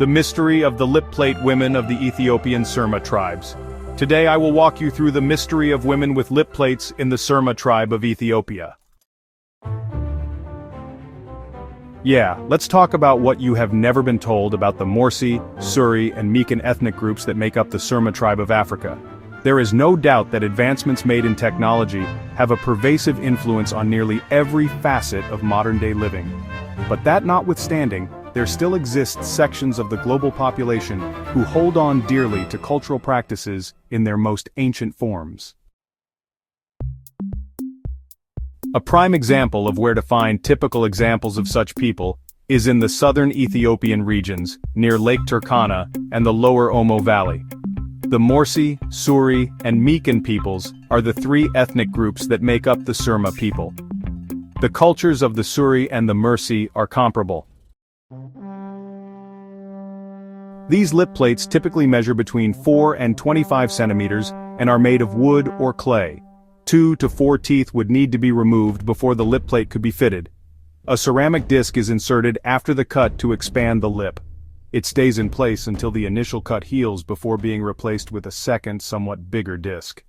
the mystery of the lip plate women of the Ethiopian Surma tribes. Today I will walk you through the mystery of women with lip plates in the Surma tribe of Ethiopia. Yeah, let's talk about what you have never been told about the Mursi, Suri, and Mekan ethnic groups that make up the Surma tribe of Africa. There is no doubt that advancements made in technology have a pervasive influence on nearly every facet of modern-day living. But that notwithstanding, there still exists sections of the global population who hold on dearly to cultural practices in their most ancient forms. A prime example of where to find typical examples of such people is in the southern Ethiopian regions, near Lake Turkana and the lower Omo Valley. The Mursi, Suri, and Mekan peoples are the three ethnic groups that make up the Surma people. The cultures of the Suri and the Mursi are comparable. These lip plates typically measure between 4 and 25 centimeters and are made of wood or clay. 2 to 4 teeth would need to be removed before the lip plate could be fitted. A ceramic disc is inserted after the cut to expand the lip. It stays in place until the initial cut heals before being replaced with a second, somewhat bigger disc.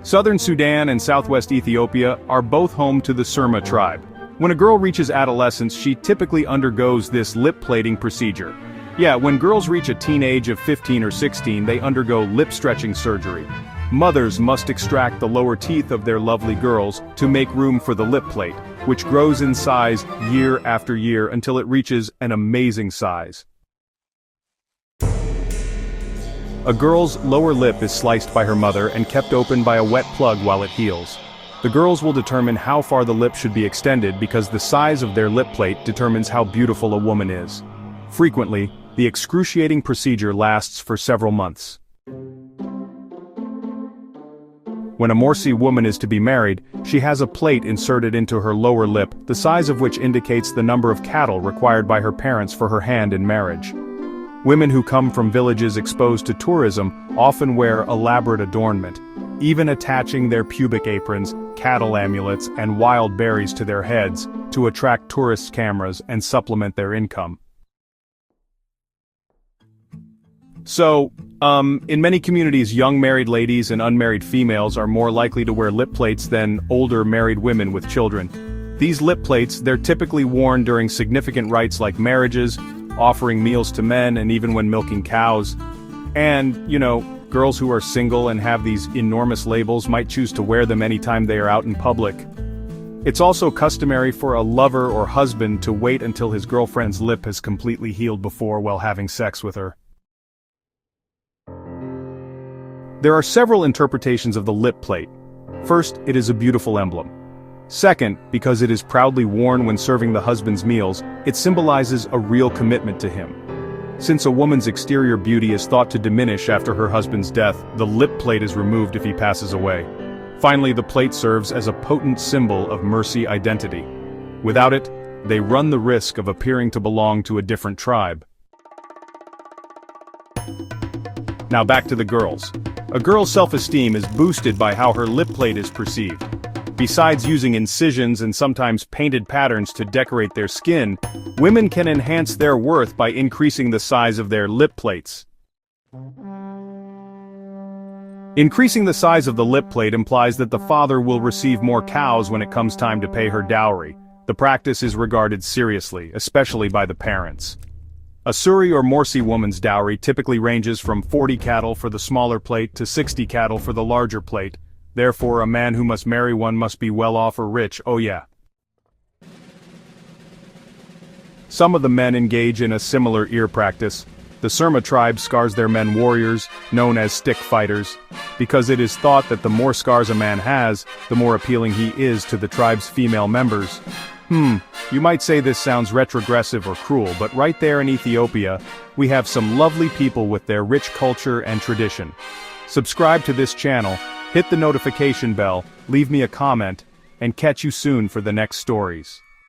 Southern Sudan and southwest Ethiopia are both home to the Surma tribe. When a girl reaches adolescence, she typically undergoes this lip plating procedure. Yeah, when girls reach a teen age of 15 or 16, they undergo lip stretching surgery. Mothers must extract the lower teeth of their lovely girls to make room for the lip plate, which grows in size year after year until it reaches an amazing size. A girl's lower lip is sliced by her mother and kept open by a wet plug while it heals. The girls will determine how far the lip should be extended because the size of their lip plate determines how beautiful a woman is. Frequently, the excruciating procedure lasts for several months. When a Mursi woman is to be married, she has a plate inserted into her lower lip, the size of which indicates the number of cattle required by her parents for her hand in marriage. Women who come from villages exposed to tourism often wear elaborate adornment, even attaching their pubic aprons, cattle amulets, and wild berries to their heads to attract tourist cameras and supplement their income. So, in many communities, young married ladies and unmarried females are more likely to wear lip plates than older married women with children. These lip plates, they're typically worn during significant rites like marriages, offering meals to men, and even when milking cows. And, girls who are single and have these enormous labels might choose to wear them anytime they are out in public. It's also customary for a lover or husband to wait until his girlfriend's lip has completely healed before while having sex with her. There are several interpretations of the lip plate. First, it is a beautiful emblem. Second, because it is proudly worn when serving the husband's meals, it symbolizes a real commitment to him. Since a woman's exterior beauty is thought to diminish after her husband's death, the lip plate is removed if he passes away. Finally, the plate serves as a potent symbol of Mursi identity. Without it, they run the risk of appearing to belong to a different tribe. Now back to the girls. A girl's self-esteem is boosted by how her lip plate is perceived. Besides using incisions and sometimes painted patterns to decorate their skin, women can enhance their worth by increasing the size of their lip plates. Increasing the size of the lip plate implies that the father will receive more cows when it comes time to pay her dowry. The practice is regarded seriously, especially by the parents. A Suri or Mursi woman's dowry typically ranges from 40 cattle for the smaller plate to 60 cattle for the larger plate. Therefore, a man who must marry one must be well off or rich, oh yeah. Some of the men engage in a similar ear practice. The Surma tribe scars their men warriors, known as stick fighters, because it is thought that the more scars a man has, the more appealing he is to the tribe's female members. You might say this sounds retrogressive or cruel, but right there in Ethiopia, we have some lovely people with their rich culture and tradition. Subscribe to this channel, hit the notification bell, leave me a comment, and catch you soon for the next stories.